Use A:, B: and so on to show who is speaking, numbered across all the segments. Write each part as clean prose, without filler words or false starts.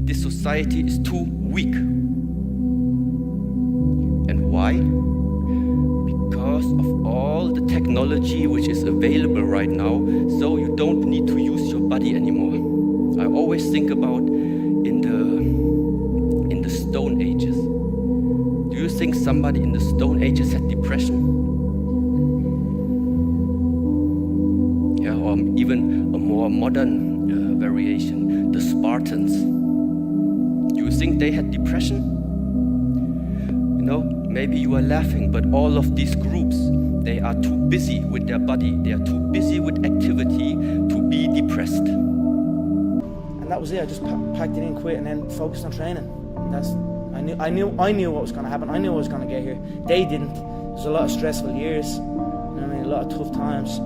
A: this society is too weak. And why? Because of all the technology which is available right now, so you don't need to use your body anymore. I always think about in the Stone Ages. Do you think somebody in the Stone Ages had depression? Yeah, or even a more modern variation, the Spartans. Do you think they had depression? You know, maybe you are laughing, but all of these groups, they are too busy with their body, they are too busy with activity to be depressed.
B: And that was it. I just packed it in, quit, and then focused on training. And I knew what was going to happen. I knew I was going to get here. They didn't. There was a lot of stressful years. You know what I mean? A lot of tough times.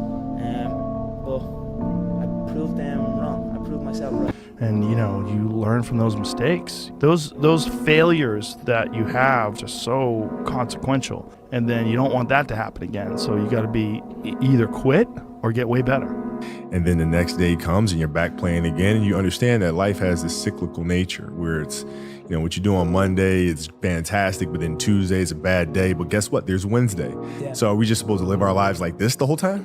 B: But I proved them wrong. I proved myself right.
C: And you learn from those mistakes. Those failures that you have are so consequential, and then you don't want that to happen again. So you got to be either quit or get way better.
D: And then the next day comes and you're back playing again, and you understand that life has this cyclical nature where it's, what you do on Monday is fantastic, but then Tuesday is a bad day. But guess what? There's Wednesday. Yeah. So are we just supposed to live our lives like this the whole time?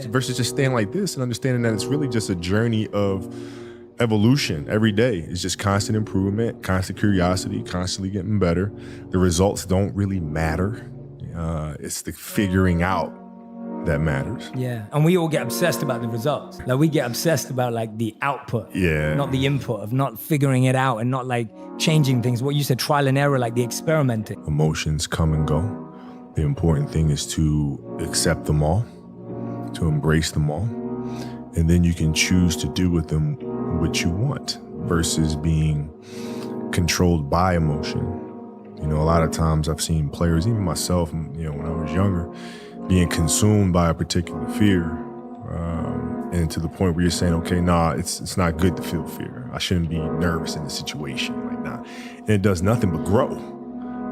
D: Versus just staying like this and understanding that it's really just a journey of evolution every day. It's just constant improvement, constant curiosity, constantly getting better. The results don't really matter. It's the figuring out that matters.
E: Yeah, and we all get obsessed about the results. Like we get obsessed about like the output, not the input, of not figuring it out and not like changing things. What you said, trial and error, like the experimenting.
D: Emotions come and go. The important thing is to accept them all, to embrace them all, and then you can choose to do with them what you want versus being controlled by emotion. A lot of times I've seen players, even myself, when I was younger, being consumed by a particular fear, and to the point where you're saying, okay, it's not good to feel fear. I shouldn't be nervous in the situation, and it does nothing but grow.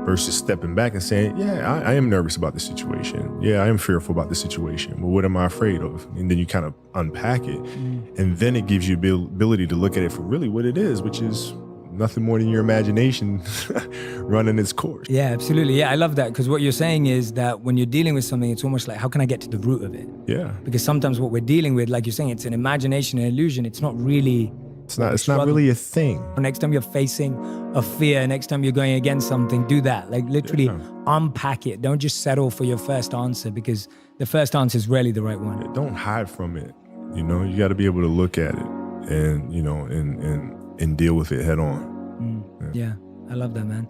D: Versus stepping back and saying, yeah, I am nervous about the situation. Yeah, I am fearful about the situation. Well, what am I afraid of? And then you kind of unpack it, and then it gives you the ability to look at it for really what it is, which is nothing more than your imagination running its course.
E: Yeah, absolutely. Yeah, I love that, because what you're saying is that when you're dealing with something, it's almost like, how can I get to the root of it?
D: Yeah.
E: Because sometimes what we're dealing with, like you're saying, it's an imagination, an illusion. It's not really...
D: It's not really a thing.
E: Next time you're facing a fear, next time you're going against something, do that. Like literally unpack it. Don't just settle for your first answer, because the first answer is rarely the right one.
D: Don't hide from it. You got to be able to look at it and, and deal with it head on.
E: Yeah, I love that, man.